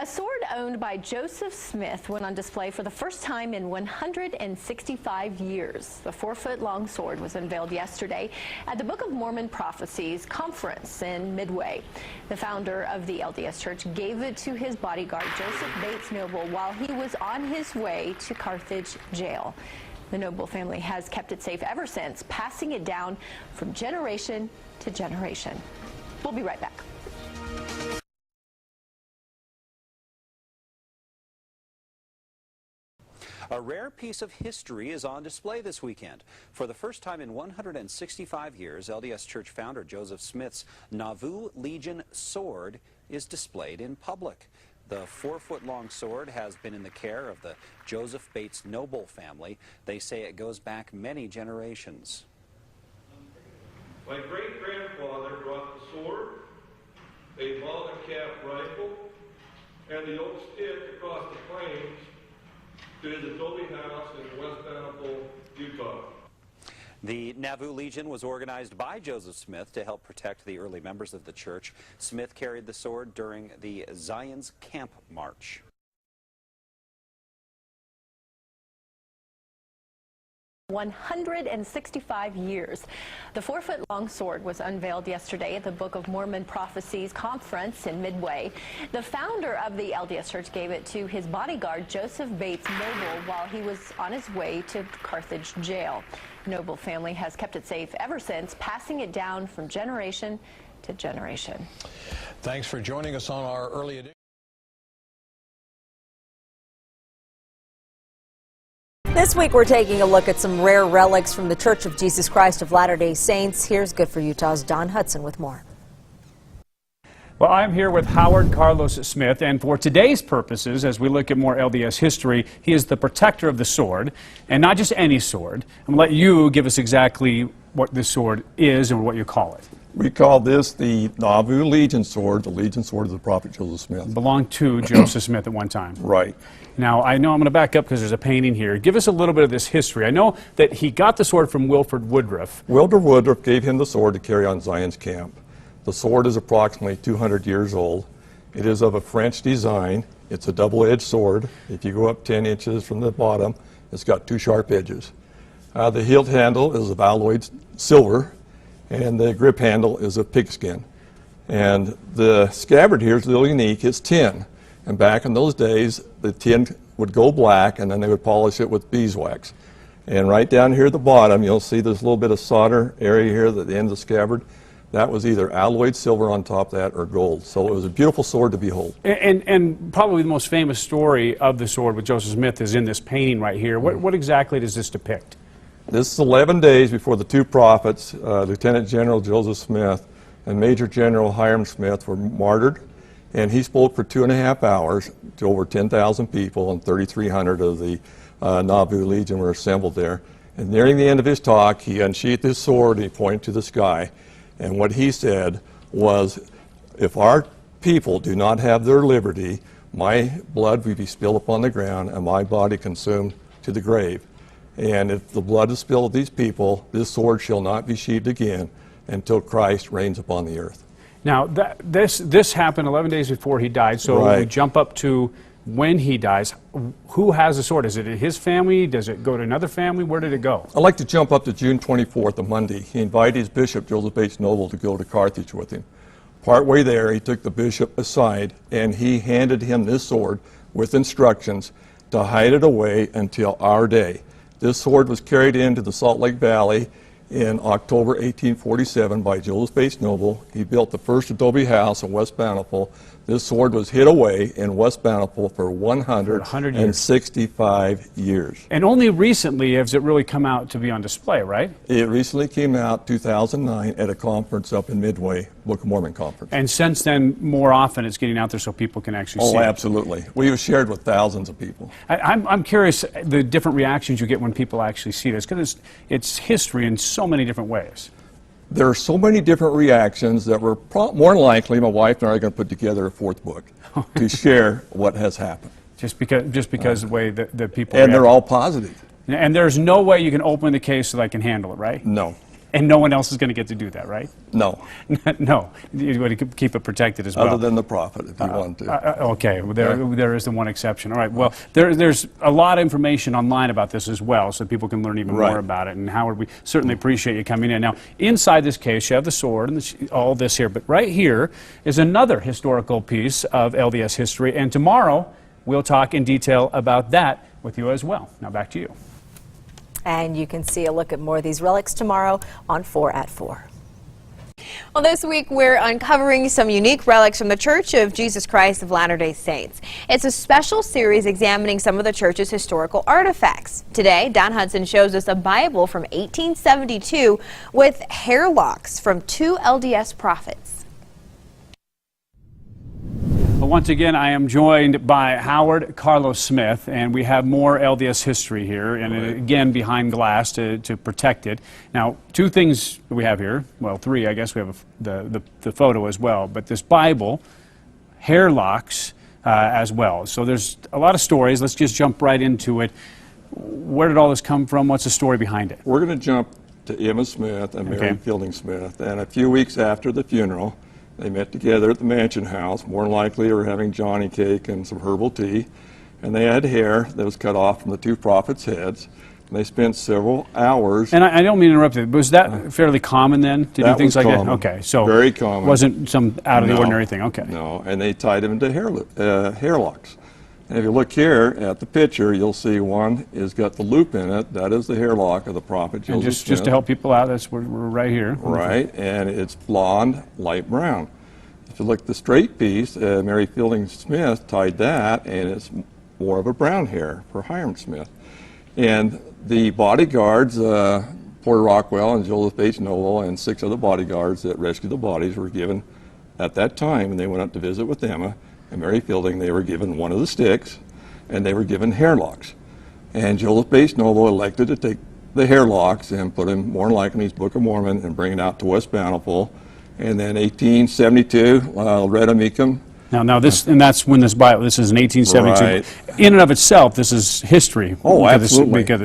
A sword owned by Joseph Smith went on display for the first time in 165 years. The 4-foot-long sword was unveiled yesterday at the Book of Mormon Prophecies conference in Midway. The founder of the LDS Church gave it to his bodyguard, Joseph Bates Noble, while he was on his way to Carthage jail. The Noble family has kept it safe ever since, passing it down from generation to generation. We'll be right back. A rare piece of history is on display this weekend. For the first time in 165 years, LDS Church founder Joseph Smith's Nauvoo Legion sword is displayed in public. The 4-foot-long sword has been in the care of the Joseph Bates Noble family. They say it goes back many generations. My great-grandfather brought the sword, a ball-and-cap rifle, and the oak stick across the plains to his adobe house in West Bountiful, Utah. The Nauvoo Legion was organized by Joseph Smith to help protect the early members of the church. Smith carried the sword during the Zion's Camp March. "165 years. The 4-foot-long sword was unveiled yesterday at the Book of Mormon Prophecies conference in Midway. The founder of the LDS Church gave it to his bodyguard, Joseph Bates Noble, while he was on his way to Carthage jail. The Noble family has kept it safe ever since, passing it down from generation to generation. Thanks for joining us on our early edition. This week we're taking a look at some rare relics from the Church of Jesus Christ of Latter-day Saints. Here's Good for Utah's Don Hudson with more. Well, I'm here with Howard Carlos Smith, and for today's purposes, as we look at more LDS history, he is the protector of the sword, and not just any sword. I'm going to let you give us exactly what this sword is and what you call it. We call this the Nauvoo Legion sword, the Legion sword of the prophet Joseph Smith. It belonged to Joseph Smith at one time. Right. Now, I know I'm going to back up because there's a painting here. Give us a little bit of this history. I know that he got the sword from Wilford Woodruff. Wilford Woodruff gave him the sword to carry on Zion's camp. The sword is approximately 200 years old. It is of a French design. It's a double-edged sword. If you go up 10 inches from the bottom, it's got 2 sharp edges. The hilt handle is of alloyed silver, and the grip handle is of pigskin. And the scabbard here is a little unique. It's tin. And back in those days, the tin would go black, and then they would polish it with beeswax. And right down here at the bottom, you'll see this little bit of solder area here at the end of the scabbard. That was either alloyed silver on top of that or gold. So it was a beautiful sword to behold. And probably the most famous story of the sword with Joseph Smith is in this painting right here. What exactly does this depict? This is 11 days before the 2 prophets, Lieutenant General Joseph Smith and Major General Hiram Smith, were martyred. And he spoke for 2.5 hours to over 10,000 people, and 3,300 of the Nauvoo Legion were assembled there. And nearing the end of his talk, he unsheathed his sword and he pointed to the sky. And what he said was, if our people do not have their liberty, my blood will be spilled upon the ground and my body consumed to the grave. And if the blood is spilled of these people, this sword shall not be sheathed again until Christ reigns upon the earth. Now, this happened 11 days before he died, so right. We jump up to when he dies. Who has the sword? Is it his family? Does it go to another family? Where did it go? I'd like to jump up to June 24th, a Monday. He invited his bishop, Joseph Bates Noble, to go to Carthage with him. Partway there, he took the bishop aside, and he handed him this sword with instructions to hide it away until our day. This sword was carried into the Salt Lake Valley in October 1847 by Joseph Bates Noble. He built the first adobe house in West Bountiful. This sword was hid away in West Bountiful for 165 years. And only recently has it really come out to be on display, right? It recently came out 2009 at a conference up in Midway, Book of Mormon conference. And since then, more often it's getting out there so people can actually see it. Oh, absolutely. We've shared with thousands of people. I'm curious the different reactions you get when people actually see this, because it's history in so many different ways. There are so many different reactions that we're more than likely, my wife and I are going to put together a 4th book to share what has happened. Just because the way that people and react. They're all positive. And there's no way you can open the case so they can handle it, right? No. And no one else is going to get to do that, right? No, No, you want to keep it protected as well. other than the prophet, if you want to. Okay, well, there is the one exception. All right, well, there's a lot of information online about this as well, so people can learn even more Right. about it. And Howard, we certainly appreciate you coming in. Now, inside this case, you have the sword and all this here, but right here is another historical piece of LDS history, and tomorrow we'll talk in detail about that with you as well. Now, back to you. And you can see a look at more of these relics tomorrow on 4 at 4. Well, this week we're uncovering some unique relics from the Church of Jesus Christ of Latter-day Saints. It's a special series examining some of the church's historical artifacts. Today, Don Hudson shows us a Bible from 1872 with hair locks from 2 LDS prophets. Well, once again, I am joined by Howard Carlos Smith, and we have more LDS history here, and again, behind glass to protect it. Now, 2 things we have here, well, 3, I guess we have the photo as well, but this Bible, hair locks as well. So there's a lot of stories. Let's just jump right into it. Where did all this come from? What's the story behind it? We're going to jump to Emma Smith and Mary Okay. Fielding Smith, and a few weeks after the funeral, they met together at the mansion house. More than likely, they were having Johnny cake and some herbal tea, and they had hair that was cut off from the 2 prophets' heads. And they spent several hours. And I don't mean to interrupt you, but was that fairly common then to do That things was like common. that? Okay, so Very common. wasn't some out of the No. ordinary thing. Okay. No, and they tied them into hair locks. And if you look here at the picture, you'll see one has got the loop in it. That is the hair lock of the prophet Joseph And just Smith. to help people out, that's we're right here. Right, and it's blonde, light brown. If you look at the straight piece, Mary Fielding Smith tied that, and it's more of a brown hair for Hiram Smith. And the bodyguards, Porter Rockwell and Joseph H. Noble, and 6 other bodyguards that rescued the bodies were given at that time, and they went up to visit with Emma. And Mary Fielding, they were given one of the sticks, and they were given hair locks. And Joseph H. Noble elected to take the hair locks and put them more than likely in his Book of Mormon and bring it out to West Bountiful. And then 1872, Loretta Meekum. Now this, and that's when this Bible, this is in 1872. Right. In and of itself, this is history. Oh, because absolutely. Because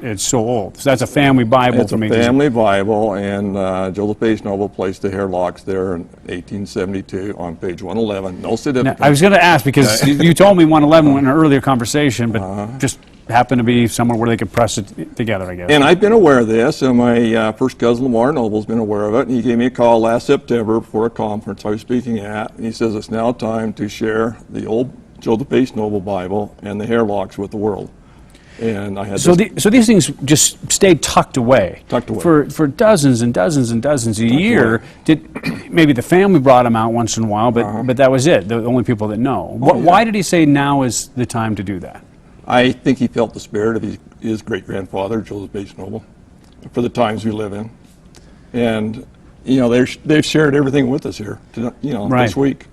it's so old. So that's a family Bible It's a from 1872. family Bible, and Joseph H. Noble placed the hair locks there in 1872 on page 111. No Now, certificate. I was going to ask, because you told me 111 in an earlier conversation, but just happened to be somewhere where they could press it together, I guess. And I've been aware of this, and my first cousin Lamar Noble's been aware of it, and he gave me a call last September for a conference I was speaking at, and he says it's now time to share the old Joseph H. Noble Bible and the hair locks with the world. And I had So, this, so these things just stayed tucked away. Tucked away. For dozens and dozens and dozens a year. Did maybe the family brought them out once in a while, but that was it. The only people that know. Why did he say now is the time to do that? I think he felt the spirit of his great-grandfather, Joseph H. Noble, for the times we live in. And, you know, they've shared everything with us here, Right. this week.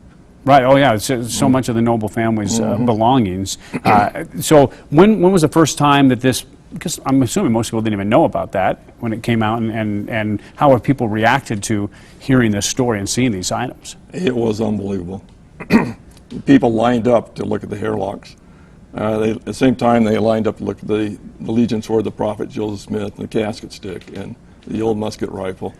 Right. Oh, yeah. It's so much of the Noble family's belongings. So when was the first time that this? Because I'm assuming most people didn't even know about that when it came out, and how have people reacted to hearing this story and seeing these items? It was unbelievable. People lined up to look at the hair locks. At the same time, they lined up to look at the Legion sword, the prophet Joseph Smith, and the casket stick, and the old musket rifle.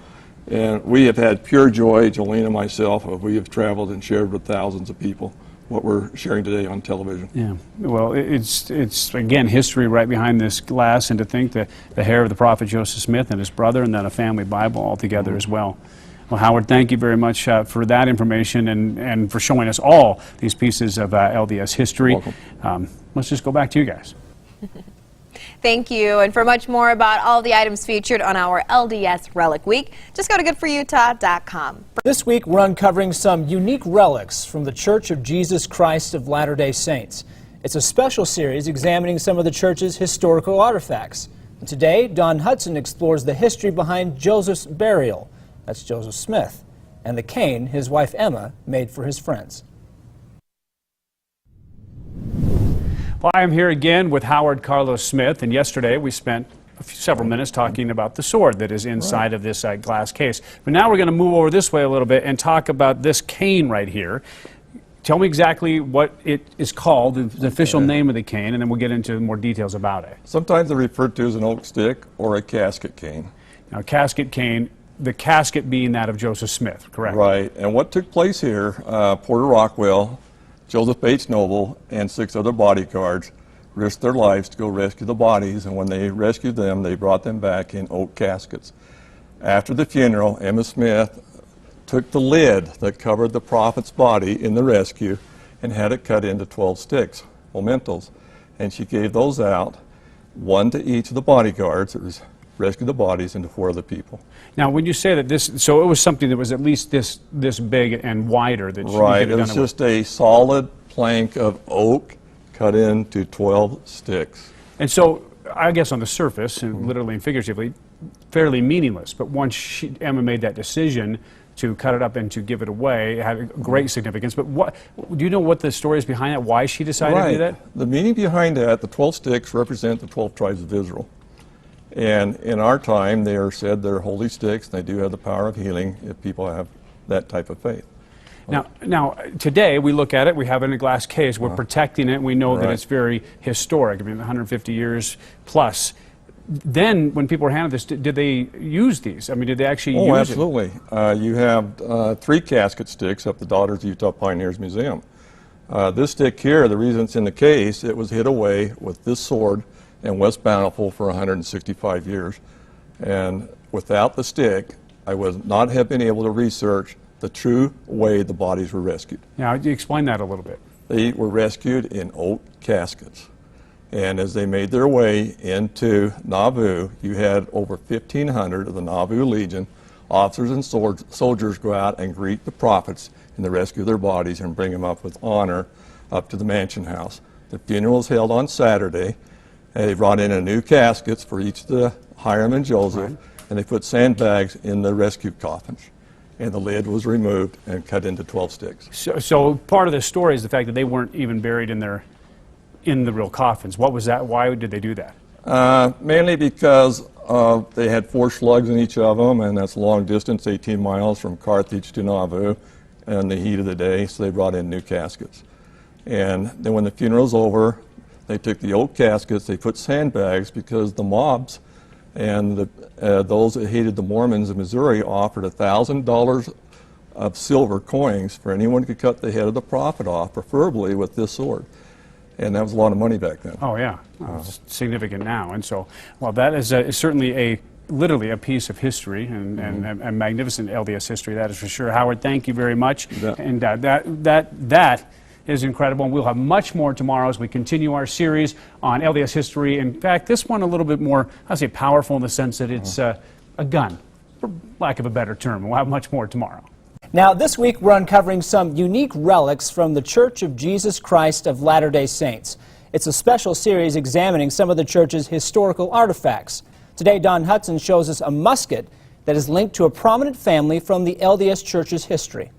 And we have had pure joy, Jolene and myself, we have traveled and shared with thousands of people what we're sharing today on television. Yeah. Well, it's again history right behind this glass, and to think that the hair of the prophet Joseph Smith and his brother, and then a family Bible all together as well. Well, Howard, thank you very much for that information and for showing us all these pieces of LDS history. Let's just go back to you guys. Thank you. And for much more about all the items featured on our LDS Relic Week, just go to goodforutah.com. This week, we're uncovering some unique relics from the Church of Jesus Christ of Latter-day Saints. It's a special series examining some of the church's historical artifacts. And today, Don Hudson explores the history behind Joseph's burial. That's Joseph Smith, and the cane his wife Emma made for his friends. Well, I am here again with Howard Carlos Smith, and yesterday we spent several minutes talking about the sword that is inside of this glass case. But now we're going to move over this way a little bit and talk about this cane right here. Tell me exactly what it is called, the official name of the cane, and then we'll get into more details about it. Sometimes they're referred to as an oak stick or a casket cane. Now, casket cane, the casket being that of Joseph Smith, correct? Right. And what took place here, Porter Rockwell, Joseph H. Noble, and 6 other bodyguards risked their lives to go rescue the bodies, and when they rescued them, they brought them back in oak caskets. After the funeral, Emma Smith took the lid that covered the prophet's body in the rescue and had it cut into 12 sticks, mementos, and she gave those out, 1 to each of the bodyguards that rescued the bodies, and to 4 other people. Now, when you say that this, so it was something that was at least this big and wider that you Right, could have it was done it with. just a solid plank of oak cut into 12 sticks. And so, I guess on the surface, and literally and figuratively, fairly meaningless. But once Emma made that decision to cut it up and to give it away, it had great significance. But what do you know what the story is behind that? Why she decided to do that? The meaning behind that, the 12 sticks represent the 12 tribes of Israel. And in our time, they are said they're holy sticks. They do have the power of healing if people have that type of faith. Now, today we look at it, we have it in a glass case, we're protecting it, we know that Right. it's very historic, I mean 150 years plus. Then, when people were handed this, did they use these? I mean, did they actually use it? Oh, absolutely. You have 3 casket sticks up the Daughters of Utah Pioneers Museum. This stick here, the reason it's in the case, it was hid away with this sword in West Bountiful for 165 years. And without the stick, I would not have been able to research the true way the bodies were rescued. Now, you explain that a little bit. They were rescued in oak caskets. And as they made their way into Nauvoo, you had over 1,500 of the Nauvoo Legion, officers and soldiers, go out and greet the prophets and they rescue their bodies and bring them up with honor up to the mansion house. The funeral was held on Saturday, and they brought in a new caskets for each of the Hiram and Joseph, and they put sandbags in the rescue coffins. And the lid was removed and cut into 12 sticks. So part of the story is the fact that they weren't even buried in the real coffins. What was that? Why did they do that? Mainly because they had 4 slugs in each of them, and that's a long distance, 18 miles from Carthage to Nauvoo, in the heat of the day, so they brought in new caskets. And then when the funeral was over, they took the old caskets, they put sandbags, because the mobs and those that hated the Mormons in Missouri offered $1,000 of silver coins for anyone who could cut the head of the prophet off, preferably with this sword. And that was a lot of money back then. Oh, yeah. It's significant now. And so, well, that is certainly literally a piece of history and magnificent LDS history, that is for sure. Howard, thank you very much. Yeah. And that is incredible. And we'll have much more tomorrow as we continue our series on LDS history. In fact, this one a little bit more, I'll say powerful in the sense that it's a gun, for lack of a better term. We'll have much more tomorrow. Now, this week we're uncovering some unique relics from the Church of Jesus Christ of Latter-day Saints. It's a special series examining some of the church's historical artifacts. Today, Don Hudson shows us a musket that is linked to a prominent family from the LDS Church's history.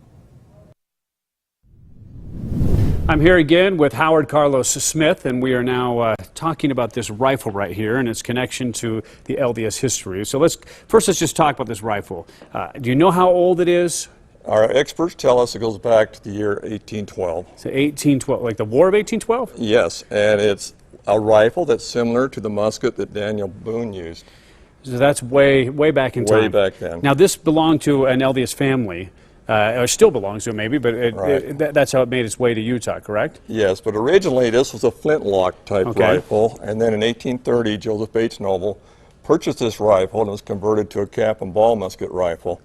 I'm here again with Howard Carlos Smith, and we are now talking about this rifle right here and its connection to the LDS history. So let's just talk about this rifle. Do you know how old it is? Our experts tell us it goes back to the year 1812. So 1812, like the War of 1812? Yes, and it's a rifle that's similar to the musket that Daniel Boone used. So that's way back in time. Way back then. Now this belonged to an LDS family, or still belongs to it maybe, but that's how it made its way to Utah, correct? Yes, but originally this was a flintlock type Okay. rifle, and then in 1830 Joseph H. Noble purchased this rifle and it was converted to a cap and ball musket rifle.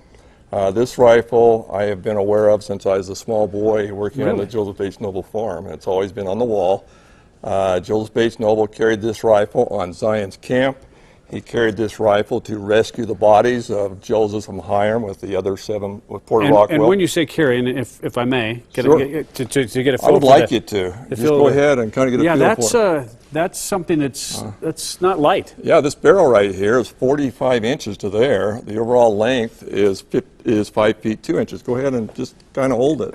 This rifle I have been aware of since I was a small boy working on the Joseph H. Noble farm. It's always been on the wall. Joseph H. Noble carried this rifle on Zion's camp. He carried this rifle to rescue the bodies of Joseph and Hiram with the other 7 with Porter Rockwell. And when you say carry, and if I may, to get a feel I would for like the, you to. the Just feel go of the- ahead and kind of get a feel for it. That's something that's not light. Yeah, this barrel right here is 45 inches to there. The overall length is 5 feet 2 inches. Go ahead and just kind of hold it.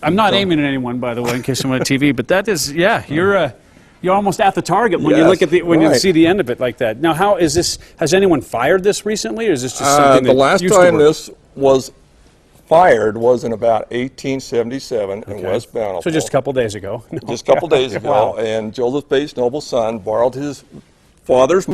I'm not aiming at anyone, by the way, in case I'm on TV. But that is, you're almost at the target when you look at you see the end of it like that. Now, how is this? Has anyone fired this recently, or is this just something the that last used to time work? this was fired was in about 1877 in West Bountiful. So just a couple days ago. Just a couple days ago, Wow. and Joseph H. Noble's son borrowed his father's